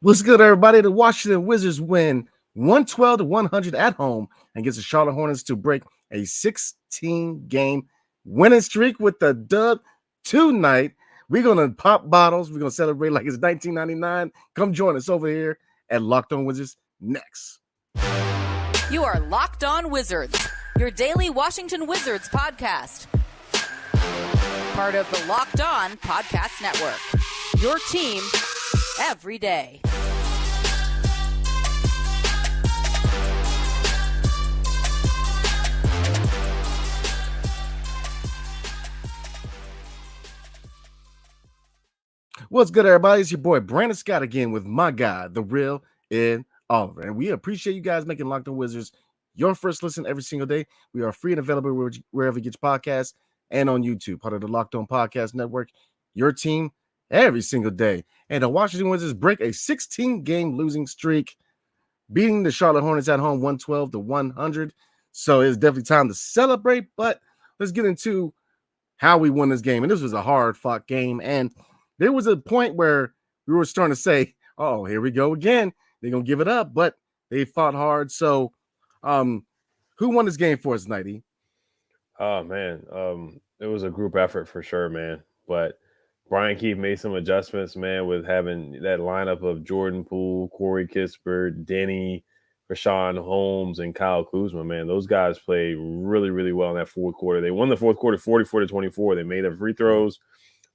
What's good, everybody? The Washington Wizards win 112-100 at home and gets the Charlotte Hornets to break a 16-game winning streak with the dub tonight. We're going to pop bottles. We're going to celebrate like it's 1999. Come join us over here at Locked On Wizards next. You are Locked On Wizards, your daily Washington Wizards podcast. Part of the Locked On Podcast Network, your team every day. What's good, everybody? It's your boy Brandon Scott again with my guy, the real Ed Oliver. And we appreciate you guys making Locked On Wizards your first listen every single day. We are free and available wherever you get your podcasts and on YouTube, part of the Locked On Podcast Network, your team every single day. And the Washington Wizards break a 16-game losing streak, beating the Charlotte Hornets at home 112-100. So it's definitely time to celebrate, but let's get into how we won this game. And this was a hard-fought game, and there was a point where we were starting to say, oh, here we go again. They're going to give it up, but they fought hard. So who won this game for us, Nighty? Oh, man. It was a group effort for sure, man. But Brian Keefe made some adjustments, man, with having that lineup of Jordan Poole, Corey Kispert, Denny, Rashawn Holmes, and Kyle Kuzma, man. Those guys played really, really well in that fourth quarter. They won the fourth quarter 44-24. They made their free throws.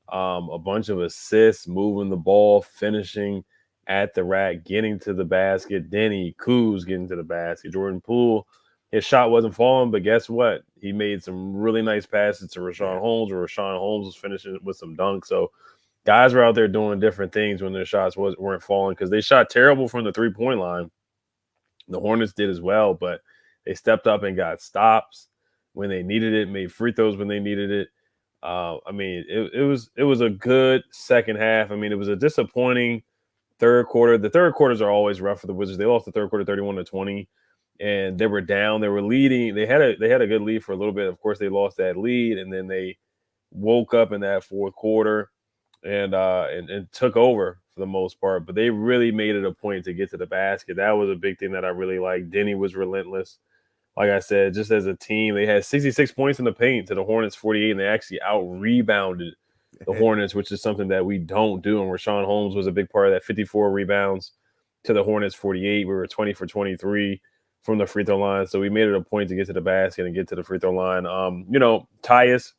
A bunch of assists, moving the ball, finishing at the rack, getting to the basket. Denny, Kuz getting to the basket. Jordan Poole, his shot wasn't falling, but guess what? He made some really nice passes to Rashawn Holmes, or Rashawn Holmes was finishing with some dunks. So guys were out there doing different things when their shots weren't falling, because they shot terrible from the three-point line. The Hornets did as well, but they stepped up and got stops when they needed it, made free throws when they needed it. I mean, it was a good second half. I mean, it was a disappointing third quarter. The third quarters are always rough for the Wizards. They lost the third quarter 31-20, and they were down. They were leading. They had a good lead for a little bit. Of course, they lost that lead, and then they woke up in that fourth quarter and took over for the most part. But they really made it a point to get to the basket. That was a big thing that I really liked. Denny was relentless. Like I said, just as a team, they had 66 points in the paint to the Hornets 48, and they actually out-rebounded the Hornets, which is something that we don't do. And Rashawn Holmes was a big part of that, 54 rebounds to the Hornets 48. We were 20 for 23 from the free throw line, so we made it a point to get to the basket and get to the free throw line. Tyus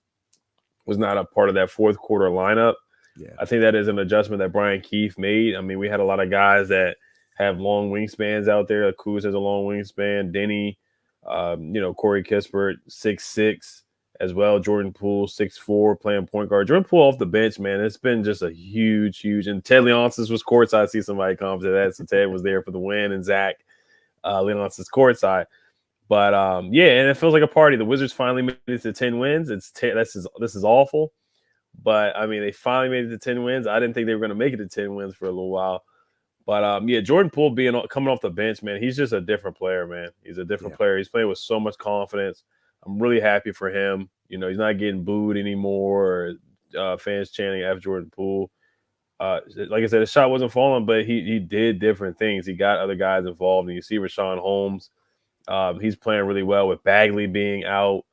was not a part of that fourth quarter lineup. Yeah. I think that is an adjustment that Brian Keefe made. I mean, we had a lot of guys that have long wingspans out there. Kuz has a long wingspan. Denny, Corey Kispert, 6'6" as well. Jordan Poole, 6'4", playing point guard. Jordan Poole off the bench, man. It's been just a huge. And Ted Leonsis was courtside. I see somebody comment to that. So Ted was there for the win, and Zach Leonsis courtside. But and it feels like a party. The Wizards finally made it to 10 wins. This is awful, but I mean, they finally made it to 10 wins. I didn't think they were going to make it to 10 wins for a little while. But, Jordan Poole coming off the bench, man, he's just a different player, man. He's a different player. He's playing with so much confidence. I'm really happy for him. He's not getting booed anymore, or fans chanting F Jordan Poole. Like I said, his shot wasn't falling, but he did different things. He got other guys involved, and you see Rashawn Holmes. He's playing really well with Bagley being out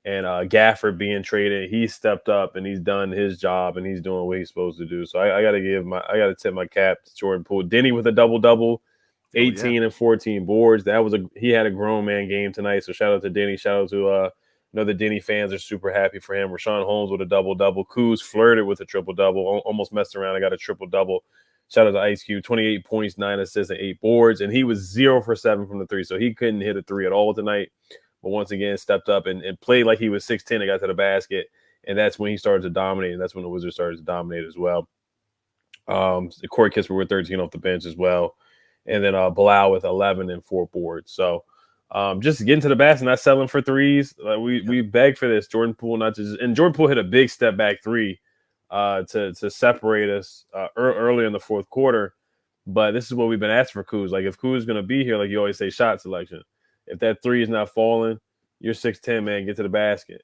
and Gafford being traded. He stepped up and he's done his job and he's doing what he's supposed to do. So I got to tip my cap to Jordan Poole. Denny with a double-double, 18 and 14 boards. He had a grown man game tonight. So shout out to Denny. Shout out to the Denny fans are super happy for him. Rashawn Holmes with a double-double. Kuz flirted with a triple-double, almost messed around and got a triple-double. Shout out to Ice Cube, 28 points, 9 assists, and 8 boards. And he was 0 for 7 from the three. So he couldn't hit a three at all tonight. But once again, stepped up and played like he was 6'10" and got to the basket. And that's when he started to dominate. And that's when the Wizards started to dominate as well. Corey Kispert with 13 off the bench as well. And then Bilal with 11 and 4 boards. So just getting to the basket, not settling for threes. We begged for this. Jordan Poole and Jordan Poole hit a big step back three to separate us early in the fourth quarter. But this is what we've been asking for Kuz. Like, if Kuz is going to be here, like you always say, shot selection. If that three is not falling, you're 6'10", man, get to the basket.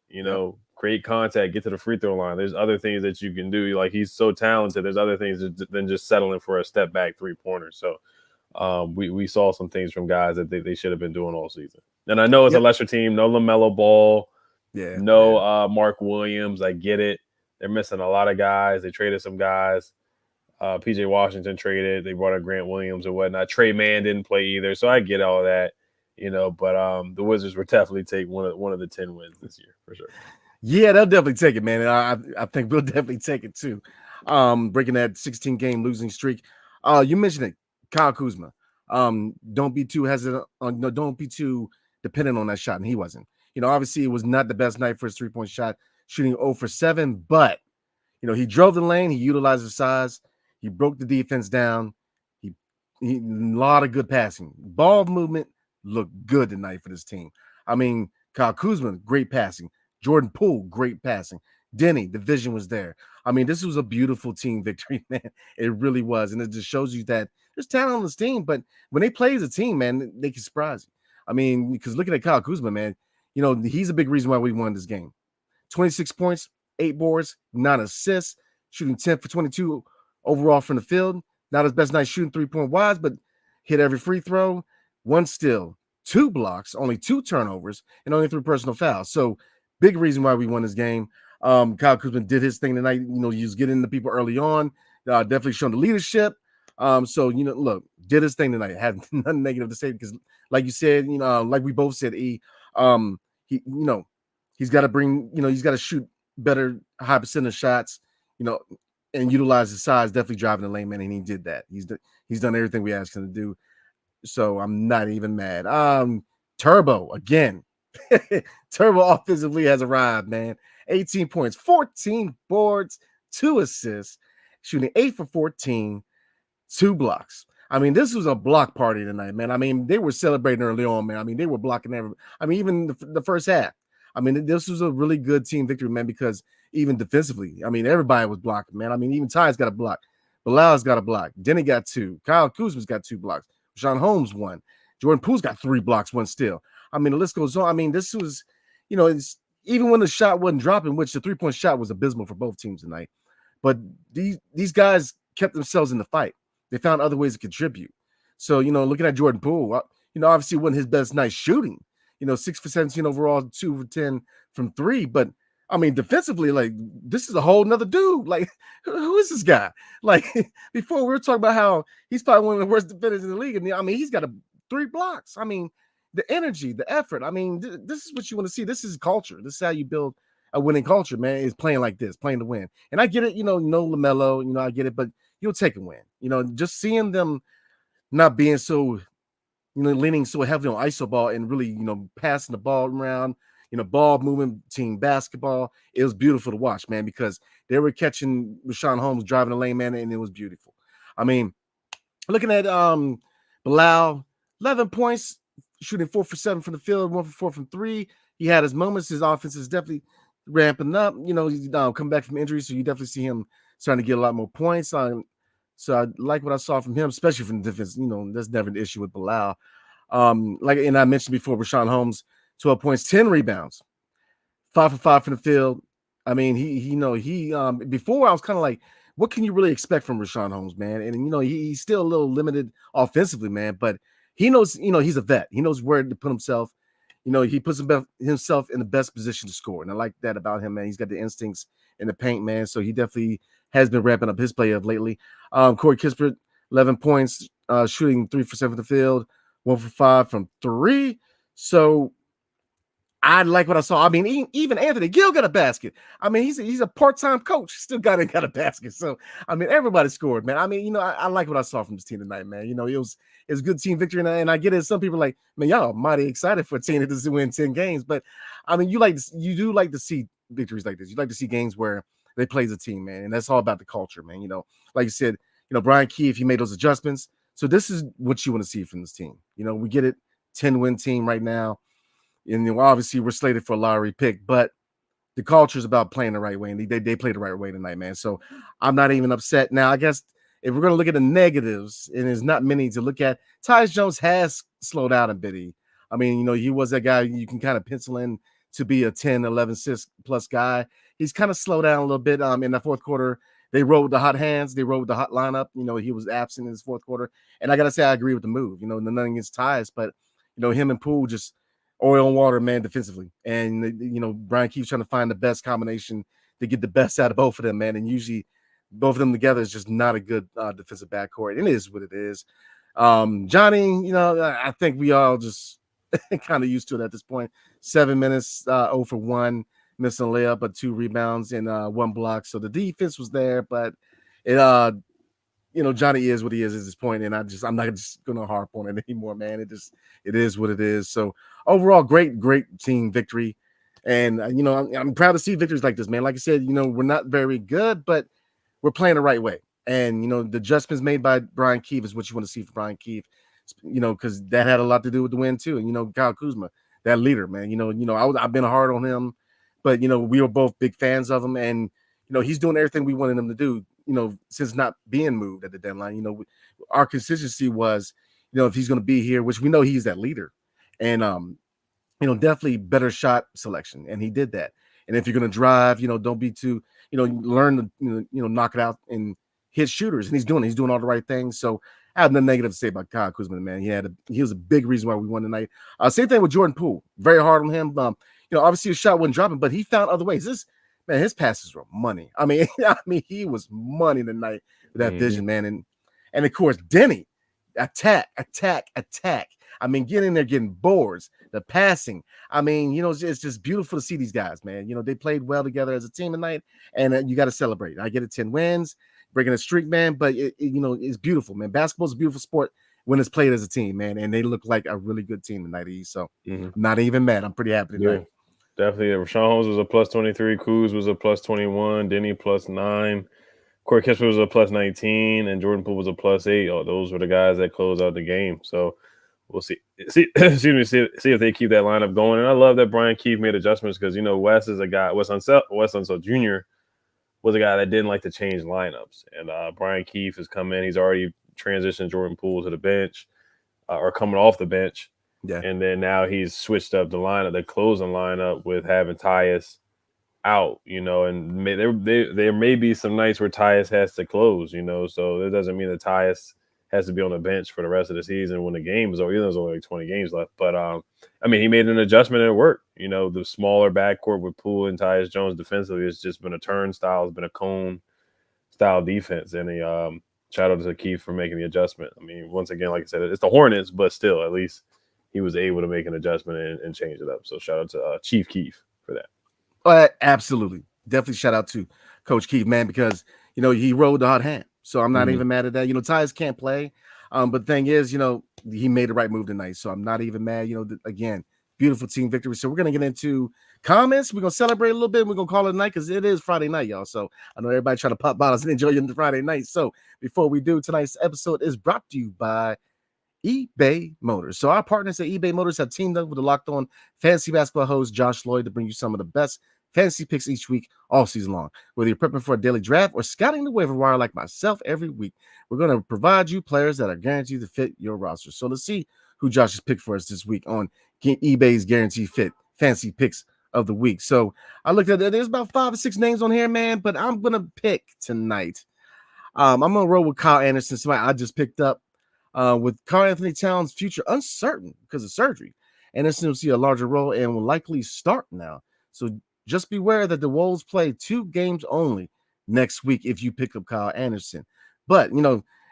create contact, get to the free throw line. There's other things that you can do. Like, he's so talented. There's other things than just settling for a step back 3-pointer. So we saw some things from guys that they should have been doing all season. And I know it's a lesser team. No LaMelo Ball. Mark Williams. I get it. They're missing a lot of guys. They traded some guys. PJ Washington traded. They brought in Grant Williams and whatnot. Trey Mann didn't play either. So I get all that. But the Wizards will definitely take one of the 10 wins this year for sure. Yeah, they'll definitely take it, man. And I think we'll definitely take it too. Breaking that 16-game losing streak. You mentioned it, Kyle Kuzma. Don't be too hesitant. Don't be too dependent on that shot, and he wasn't. Obviously it was not the best night for his 3-point shot, shooting 0 for 7. But he drove the lane. He utilized his size. He broke the defense down. He a lot of good passing. Ball movement looked good tonight for this team. I mean, Kyle Kuzma, great passing. Jordan Poole, great passing. Denny, the vision was there. I mean, this was a beautiful team victory, man. It really was. And it just shows you that there's talent on this team, but when they play as a team, man, they can surprise you. I mean, because looking at Kyle Kuzma, man, he's a big reason why we won this game. 26 points, 8 boards, 9 assists, shooting 10 for 22 overall from the field. Not his best night shooting 3-point wise, but hit every free throw. 1 steal, 2 blocks, only 2 turnovers, and only 3 personal fouls. So big reason why we won this game. Kyle Kuzma did his thing tonight. He was getting the people early on. Definitely showing the leadership. So look, did his thing tonight. Had nothing negative to say because, like you said, like we both said, he's got to bring, he's got to shoot better, high percentage shots, and utilize his size. Definitely driving the lane, man, and he did that. He's done everything we asked him to do. So I'm not even mad. Turbo again. Turbo offensively has arrived, man. 18 points, 14 boards, 2 assists, shooting 8 for 14, 2 blocks. I mean, this was a block party tonight, man. I mean, they were celebrating early on, man. I mean, they were blocking everybody. I mean, even the first half. I mean, this was a really good team victory, man, because even defensively, I mean, everybody was blocking, man. I mean, even Ty's got a block. Bilal's got a block. Denny got 2. Kyle Kuzma's got 2 blocks. Rashawn Holmes 1. Jordan Poole's got 3 blocks, 1 steal. I mean, the list goes on. I mean, this was, it's even when the shot wasn't dropping, which the 3-point shot was abysmal for both teams tonight. But these guys kept themselves in the fight. They found other ways to contribute. So, looking at Jordan Poole, obviously wasn't his best night shooting. 6 for 17 overall, 2 for 10 from 3. But I mean, defensively, like, this is a whole nother dude. Like, who is this guy? Like, before we were talking about how he's probably one of the worst defenders in the league. And I mean, he's got 3 blocks. I mean, the energy, the effort. I mean, this is what you want to see. This is culture. This is how you build a winning culture, man, is playing like this, playing to win. And I get it, no LaMelo, I get it, but you'll take a win. Just seeing them not being so, leaning so heavily on iso ball and really, passing the ball around, ball movement, team basketball. It was beautiful to watch, man, because they were catching Rashawn Holmes driving the lane, man, and it was beautiful. I mean, looking at Bilal, 11 points, shooting 4 for 7 from the field, 1 for 4 from 3. He had his moments. His offense is definitely ramping up. He's coming back from injury, so you definitely see him starting to get a lot more points. So I like what I saw from him, especially from the defense. That's never an issue with Bilal. And I mentioned before, Rashawn Holmes, 12 points, 10 rebounds, 5 for 5 from the field. I mean, he before I was kind of like, what can you really expect from Rashawn Holmes, man? And he's still a little limited offensively, man, but he knows, he's a vet. He knows where to put himself. He puts himself in the best position to score. And I like that about him, man. He's got the instincts in the paint, man. So he definitely has been ramping up his play of lately. Corey Kispert, 11 points, shooting 3 for 7 from the field, 1 for 5 from 3. So I like what I saw. I mean, even Anthony Gill got a basket. I mean, he's a part-time coach. Still got a basket. So, I mean, everybody scored, man. I mean, I like what I saw from this team tonight, man. It was a good team victory. And I get it. Some people are like, man, y'all mighty excited for a team to win 10 games. But, I mean, you do like to see victories like this. You like to see games where they play as a team, man. And that's all about the culture, man. Like you said, Brian Keefe, he made those adjustments. So this is what you want to see from this team. We get it, 10-win team right now. And obviously we're slated for a lottery pick, but the culture is about playing the right way, and they played the right way tonight, man. So I'm not even upset. Now, I guess if we're going to look at the negatives, and there's not many to look at, Tyus Jones has slowed out a bit. I mean, he was that guy you can kind of pencil in to be a 10, 11 assist plus guy. He's kind of slowed down a little bit in the fourth quarter. They rode with the hot hands. They rode with the hot lineup. He was absent in his fourth quarter. And I got to say, I agree with the move. Nothing against Tyus, but, him and Poole just oil and water, man, defensively. And, Brian keeps trying to find the best combination to get the best out of both of them, man. And usually both of them together is just not a good defensive backcourt. It is what it is. Johnny, I think we all just kind of used to it at this point. 7 minutes, 0 for 1, missing a layup, but 2 rebounds and 1 block. So the defense was there, but it, Johnny is what he is at this point, and I'm not just gonna harp on it anymore, man. It is what it is. So overall, great team victory, and I'm proud to see victories like this, man. Like I said, we're not very good, but we're playing the right way, and the adjustments made by Brian Keefe is what you want to see for Brian Keefe, because that had a lot to do with the win too. And Kyle Kuzma, that leader, man. I've been hard on him, but we were both big fans of him, and he's doing everything we wanted him to do. Since not being moved at the deadline, our consistency was, if he's going to be here, which we know he's that leader, and definitely better shot selection, and he did that. And if you're going to drive, don't be too, learn to, knock it out and hit shooters, and he's doing all the right things. So I have nothing negative to say about Kyle Kuzma, man. He was a big reason why we won tonight. Same thing with Jordan Poole, very hard on him. Obviously his shot wasn't dropping, but he found other ways. Man, his passes were money. I mean, he was money tonight with that vision, man. And of course, Denny, attack. I mean, get in there, getting boards, the passing. I mean, it's just beautiful to see these guys, man. They played well together as a team tonight, and you got to celebrate. I get it, 10 wins, breaking a streak, man. But it's beautiful, man. Basketball's a beautiful sport when it's played as a team, man. And they look like a really good team tonight, So I'm not even mad. I'm pretty happy tonight. Yeah. Definitely. Rashawn Holmes was a plus 23. Kuz was a plus 21. Denny plus 9. Corey Kispert was a plus 19. And Jordan Poole was a plus 8. Oh, those were the guys that closed out the game. So we'll see if they keep that lineup going. And I love that Brian Keefe made adjustments because, Wes is a guy. Wes Unseld Jr. was a guy that didn't like to change lineups. And Brian Keefe has come in. He's already transitioned Jordan Poole to the bench or coming off the bench. Yeah. And then now he's switched up the lineup, the closing lineup with having Tyus out, and there may be some nights where Tyus has to close, so it doesn't mean that Tyus has to be on the bench for the rest of the season when the game is over. There's only like 20 games left. But, he made an adjustment and it worked. The smaller backcourt with Poole and Tyus Jones defensively has just been a turnstile, it's been a cone-style defense. And shout out to Keith for making the adjustment. Once again, like I said, it's the Hornets, but still, at least he was able to make an adjustment and change it up. So shout out to Chief Keith for that. Absolutely. Definitely shout out to Coach Keith, man, because, he rode the hot hand. So I'm not even mad at that. Tyus can't play. But the thing is, he made the right move tonight. So I'm not even mad. Again, beautiful team victory. So we're going to get into comments. We're going to celebrate a little bit. We're going to call it a night because it is Friday night, y'all. So I know everybody trying to pop bottles and enjoy your Friday night. So before we do, tonight's episode is brought to you by eBay Motors. So our partners at eBay Motors have teamed up with the Locked On Fantasy Basketball host Josh Lloyd to bring you some of the best fantasy picks each week, all season long. Whether you're prepping for a daily draft or scouting the waiver wire like myself every week, we're going to provide you players that are guaranteed to fit your roster. So let's see who Josh has picked for us this week on eBay's Guaranteed Fit Fantasy Picks of the Week. So I looked at it. There's about 5 or 6 names on here, man, but I'm going to pick tonight. I'm going to roll with Kyle Anderson, somebody I just picked up. With Karl-Anthony Towns' future uncertain because of surgery, Anderson will see a larger role and will likely start now. So just beware that the Wolves play 2 games only next week if you pick up Kyle Anderson. But,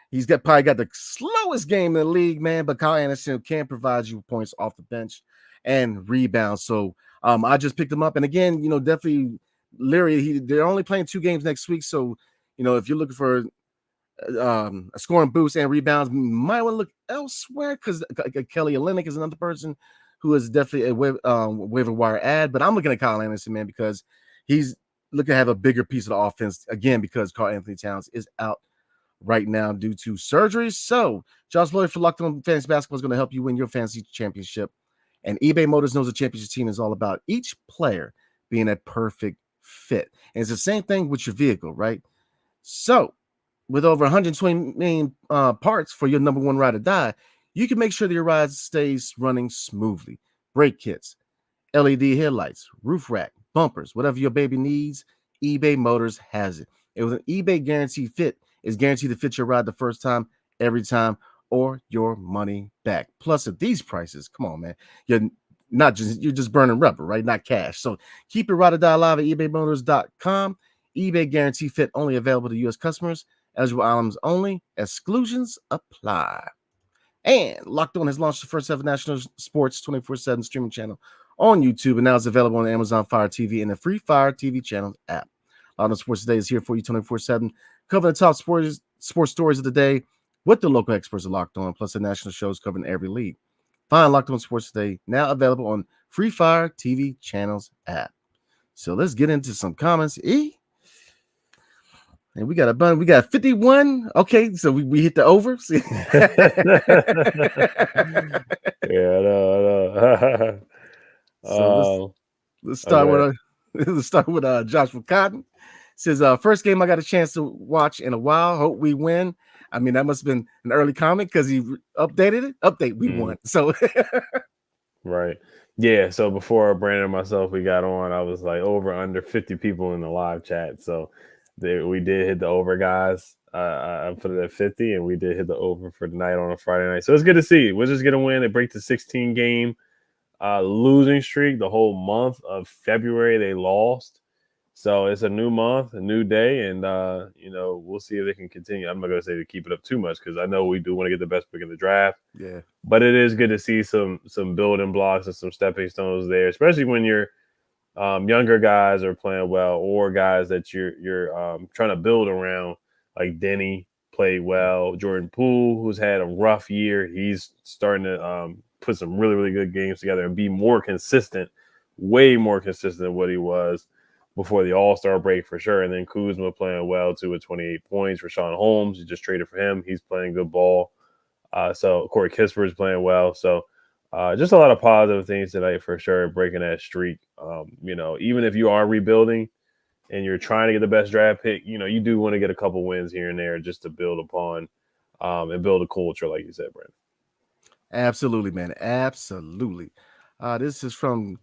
he's probably got the slowest game in the league, man, but Kyle Anderson can provide you points off the bench and rebounds. So I just picked him up. And again, definitely Leary, they're only playing 2 games next week. So, if you're looking for a scoring boost and rebounds, might want to look elsewhere because Kelly Olynyk is another person who is definitely a waiver wire ad. But I'm looking at Kyle Anderson, man, because he's looking to have a bigger piece of the offense again because Karl-Anthony Towns is out right now due to surgery. So Josh Lloyd for Locked On Fantasy Basketball is going to help you win your fantasy championship. And eBay Motors knows the championship team is all about each player being a perfect fit. And it's the same thing with your vehicle, right? So with over 120 million parts for your number one ride or die, you can make sure that your ride stays running smoothly. Brake kits, LED headlights, roof rack, bumpers, whatever your baby needs, eBay Motors has it. It was an eBay guaranteed fit. It's guaranteed to fit your ride the first time, every time, or your money back. Plus, at these prices, come on, man, you're just burning rubber, right? Not cash. So keep your ride or die alive at ebaymotors.com. eBay guarantee fit only available to U.S. customers. Eligible items only. Exclusions apply. And Locked On has launched the first ever national sports 24/7 streaming channel on YouTube, and now it's available on Amazon Fire TV and the free Fire TV channel app. Locked On Sports Today is here for you 24/7, covering the top sports stories of the day with the local experts at Locked On, plus the national shows covering every league. Find Locked On Sports Today now available on free Fire TV channels app. So let's get into some comments. And we got a bun. We got 51. Okay, so we hit the over. Yeah, I know. So let's start with Joshua Cotton. Says first game I got a chance to watch in a while. Hope we win. I mean, that must have been an early comment because he updated it. Update, we won. So right. Yeah. So before Brandon and myself we got on, I was like over under 50 people in the live chat. So we did hit the over, guys. I put it at 50, and we did hit the over for the night on a Friday night. So it's good to see. Wizards get a win. They break the 16-game losing streak. The whole month of February they lost. So it's a new month, a new day, and we'll see if they can continue. I'm not going to say to keep it up too much because I know we do want to get the best pick in the draft. Yeah, but it is good to see some building blocks and some stepping stones there, especially when you're younger guys are playing well, or guys that you're trying to build around, like Denny played well. Jordan Poole, who's had a rough year, he's starting to put some really, really good games together and be more consistent, way more consistent than what he was before the All-Star break for sure. And then Kuzma playing well too with 28 points. Rashawn Holmes, you just traded for him. He's playing good ball. So Corey Kispert is playing well. So just a lot of positive things tonight for sure, breaking that streak. Even if you are rebuilding and you're trying to get the best draft pick, you do want to get a couple wins here and there just to build upon and build a culture, like you said, Brandon. Absolutely, man. Absolutely. This is from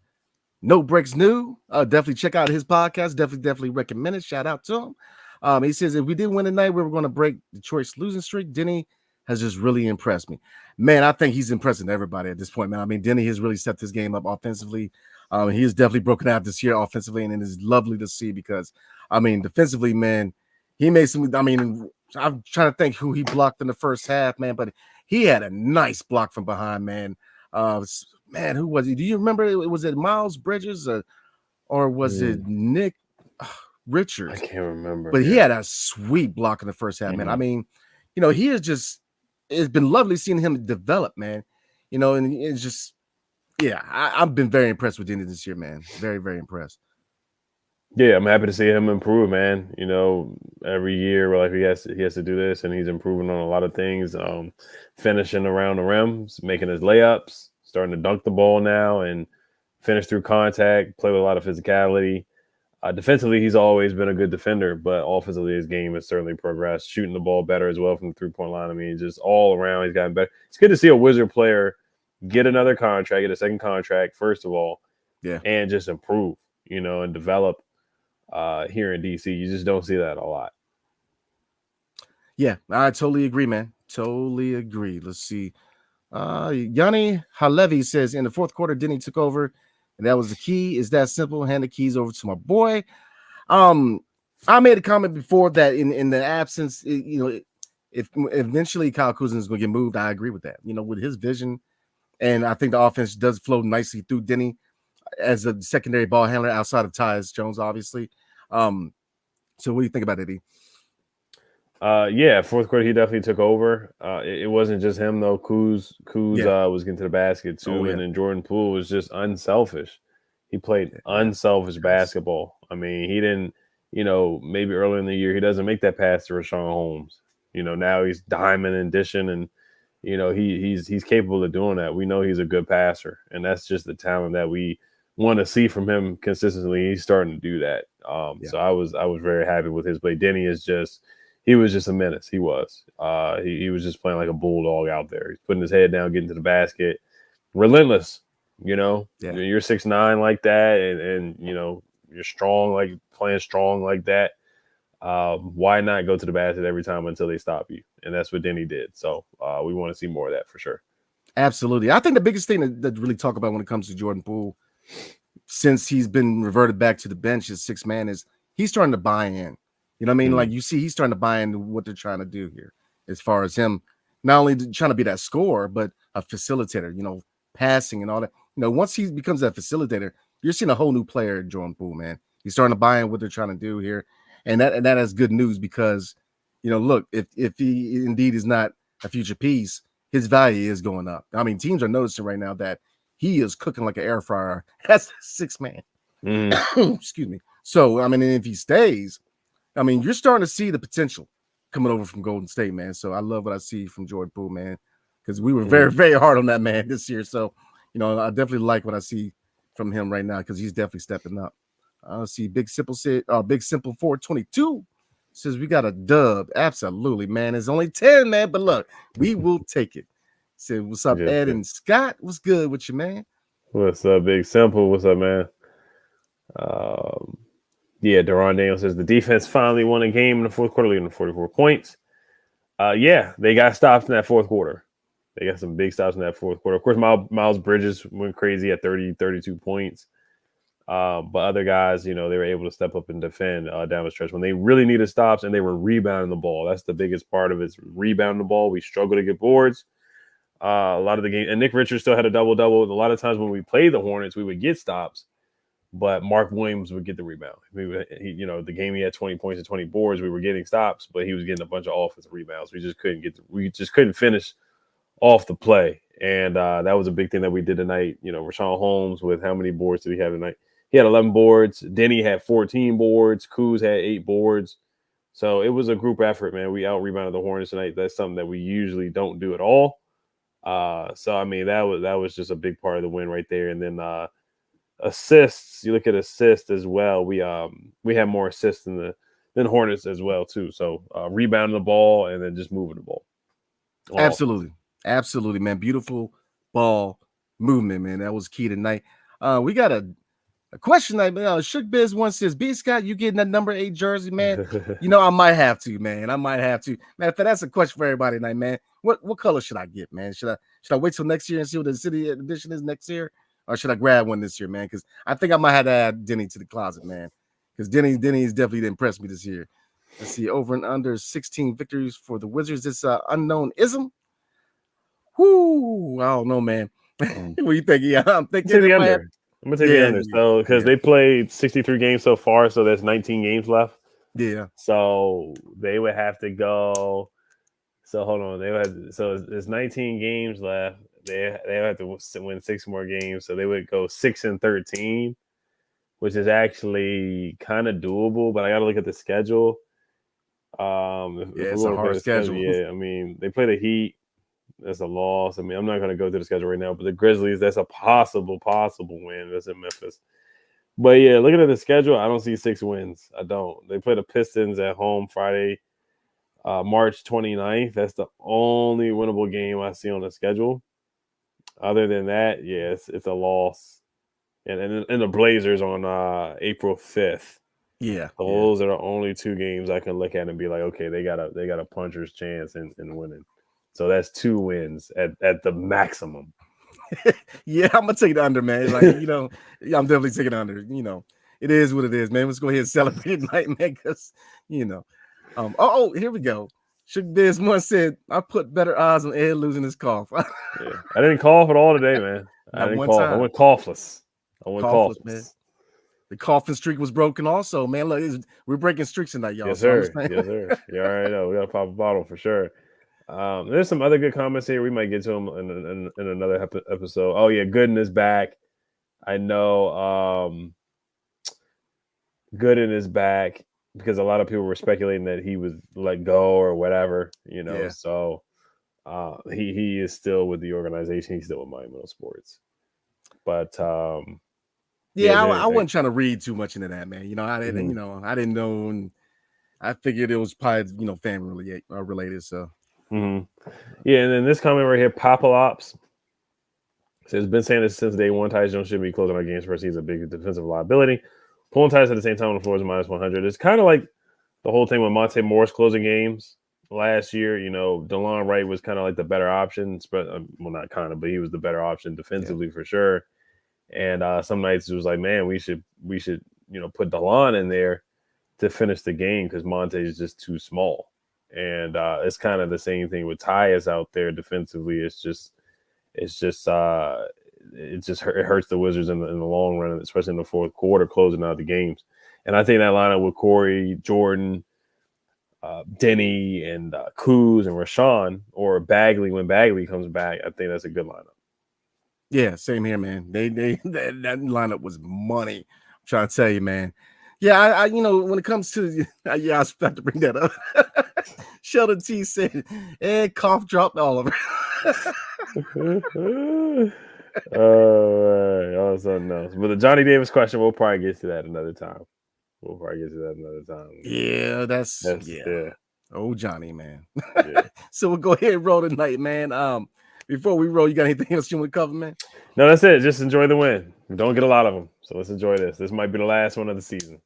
No Breaks New. Definitely check out his podcast. Definitely recommend it. Shout out to him. He says, if we did win tonight, we were going to break Detroit's losing streak. Denny has just really impressed me. Man, I think he's impressing everybody at this point, man. I mean, Denny has really stepped his game up offensively. He has definitely broken out this year offensively, and it is lovely to see because, I mean, defensively, man, he made some – I mean, I'm trying to think who he blocked in the first half, man, but he had a nice block from behind, man. Man, who was he? Do you remember? Was it Miles Bridges or was it Nick Richards? I can't remember. But he had a sweet block in the first half, man. I mean, he is just – it's been lovely seeing him develop, man. And it's just, yeah, I've been very impressed with Denny this year, man. Very, very impressed. Yeah, I'm happy to see him improve, man. Every year, like he has to do this, and he's improving on a lot of things. Finishing around the rim, making his layups, starting to dunk the ball now, and finish through contact. Play with a lot of physicality. Defensively, he's always been a good defender, but offensively, his game has certainly progressed. Shooting the ball better as well from the three-point line. I mean, just all around, he's gotten better. It's good to see a Wizard player get another contract, get a second contract, first of all, and just improve, and develop here in DC. You just don't see that a lot. Yeah, I totally agree, man. Totally agree. Let's see. Yanni Halevi says, in the fourth quarter, Denny took over, and that was the key. It's that simple. Hand the keys over to my boy. I made a comment before that in the absence, if eventually Kyle Kuzma is going to get moved, I agree with that. With his vision, and I think the offense does flow nicely through Denny as a secondary ball handler outside of Tyus Jones, obviously. So what do you think about it, Yeah, fourth quarter he definitely took over. It wasn't just him though. Kuz was getting to the basket too, and then Jordan Poole was just unselfish. He played unselfish basketball. I mean, he didn't, maybe early in the year he doesn't make that pass to Rashawn Holmes. Now he's diamond and dishing, and he's capable of doing that. We know he's a good passer, and that's just the talent that we want to see from him consistently. He's starting to do that. So I was very happy with his play. Denny he was just a menace. He was. He was just playing like a bulldog out there. He's putting his head down, getting to the basket. Relentless. You know, Yeah. you're 6'9" like that, and you know you're strong, like playing strong like that. Why not go to the basket every time until they stop you? And that's what Denny did. So we want to see more of that for sure. Absolutely. I think the biggest thing that really talk about when it comes to Jordan Poole, since he's been reverted back to the bench as sixth man, is he's starting to buy in. You know what I mean? Like you see, he's starting to buy into what they're trying to do here, as far as him not only trying to be that scorer, but a facilitator, you know, passing and all that. You know, once he becomes that facilitator, you're seeing a whole new player in Jordan Poole, man. He's starting to buy in what they're trying to do here. And that is good news because, you know, look, if he indeed is not a future piece, his value is going up. I mean, teams are noticing right now that he is cooking like an air fryer. That's a six man. Excuse me. So, I mean, if he stays, I mean, you're starting to see the potential coming over from Golden State, man. So I love what I see from Jordan Poole, man, because we were very, very hard on that man this year. So, you know, I definitely like what I see from him right now because he's definitely stepping up. I see Big Simple 422 says we got a dub. Absolutely, man. It's only 10, man. But look, we will take it. Said, what's up, Ed and Scott? What's good with you, man? What's up, Big Simple? What's up, man? Yeah, Deron Daniel says the defense finally won a game in the fourth quarter, leading to 44 points. Yeah, they got stops in that fourth quarter. They got some big stops in that fourth quarter. Of course, Miles Bridges went crazy at 32 points. But other guys, you know, they were able to step up and defend down the stretch when they really needed stops, and they were rebounding the ball. That's the biggest part of it, is rebounding the ball. We struggle to get boards. A lot of the game, and Nick Richards still had a double-double. A lot of times when we played the Hornets, we would get stops, but Mark Williams would get the rebound. You know, the game he had 20 points and 20 boards, we were getting stops, but he was getting a bunch of offensive rebounds. We just couldn't finish off the play, and that was a big thing that we did tonight. You know, Rashawn Holmes, with how many boards did he have tonight? He had 11 boards. Denny had 14 boards. Kuz had 8 boards. So it was a group effort, man. We out-rebounded the Hornets tonight. That's something that we usually don't do at all. So, I mean, that was just a big part of the win right there. And then assists, you look at assists as well. We had more assists than Hornets as well, too. So rebounding the ball and then just moving the ball. Absolutely. Absolutely, man. Beautiful ball movement, man. That was key tonight. We got a question that Shook Biz one says, B Scott, you getting that number 8 jersey, man? You know, I might have to, man. I might have to. Man, that's a question for everybody tonight, man. What color should I get, man? Should I wait till next year and see what the city edition is next year? Or should I grab one this year, man? Because I think I might have to add Denny to the closet, man. Because Denny is definitely impressed me this year. Let's see, over and under 16 victories for the Wizards. This unknown ism. Whoo, I don't know, man. What do you think? Yeah, I'm thinking the under. I'm gonna take the under. So because they played 63 games so far, so there's 19 games left. Yeah. So they would have to go. So hold on, there's 19 games left. They have to win 6 more games, so they would go 6-13, which is actually kind of doable. But I got to look at the schedule. It's a hard schedule. Yeah, I mean they play the Heat. That's a loss. I mean, I'm not going to go through the schedule right now, but the Grizzlies, that's a possible win. That's in Memphis. But yeah, looking at the schedule, I don't see 6 wins. I don't. They play the Pistons at home Friday, March 29th. That's the only winnable game I see on the schedule. Other than that, yeah, it's a loss. And the Blazers on April 5th. Yeah. So those are the only 2 games I can look at and be like, okay, they got a puncher's chance in winning. So that's 2 wins at the maximum. Yeah, I'm gonna take the under, man. Like, you know, I'm definitely taking the under. You know, it is what it is, man. Let's go ahead and celebrate tonight, man. Because you know, here we go. Shook Biz one said, I put better odds on Ed losing his cough. Yeah, I didn't cough at all today, man. I didn't cough. I went coughless. Man. The coughing streak was broken, also, man. Look, we're breaking streaks tonight, y'all. Yes, sir. Yes, sir. You already know we gotta pop a bottle for sure. There's some other good comments here. We might get to them in another episode. Oh yeah, Gooden is back. I know Gooden is back because a lot of people were speculating that he was let go or whatever, you know. Yeah. So he is still with the organization. He's still with Miami Sports. But I wasn't trying to read too much into that, man. You know, I didn't, I didn't know, and I figured it was probably, family related. So. Mm-hmm. Yeah, and then this comment right here, Papalops So it's been saying this since day one. Tyus Jones shouldn't be closing out games first. He's a big defensive liability. Pulling Tyus at the same time on the floor is minus 100. It's kind of like the whole thing with Monte Morris closing games last year. DeLon Wright was kind of like the better option. Well, not kind of, but he was the better option defensively for sure. And some nights it was like, man, we should put DeLon in there to finish the game because Monte is just too small. And it's kind of the same thing with Tyus out there defensively. It hurts the Wizards in the long run, especially in the fourth quarter, closing out the games. And I think that lineup with Corey, Jordan, Denny, and Kuz and Rashawn, or Bagley when Bagley comes back, I think that's a good lineup. Yeah, same here, man. That lineup was money. I'm trying to tell you, man. Yeah, I when it comes to I was about to bring that up. Sheldon T said, and cough dropped Oliver. Oh, something else. But the Johnny Davis question, we'll probably get to that another time. Yeah, that's yeah. Oh, Johnny, man. Yeah. So we'll go ahead and roll tonight, man. Before we roll, you got anything else you want to cover, man? No, that's it. Just enjoy the win. We don't get a lot of them, so let's enjoy this. This might be the last one of the season.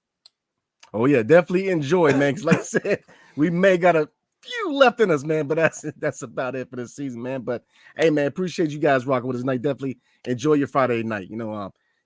Oh yeah, definitely enjoy, man. Because like I said, we may got a few left in us, man. But that's about it for this season, man. But hey, man, appreciate you guys rocking with us tonight. Definitely enjoy your Friday night.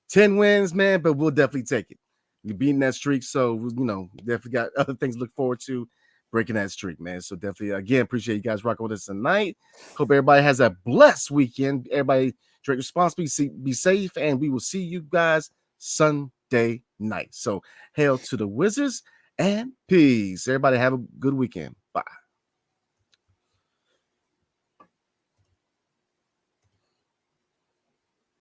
10 wins, man, but we'll definitely take it. We're beating that streak, so definitely got other things to look forward to. Breaking that streak, man. So definitely, again, appreciate you guys rocking with us tonight. Hope everybody has a blessed weekend. Everybody drink responsibly, be safe, and we will see you guys Sunday night. So hail to the Wizards and peace. Everybody have a good weekend. Bye.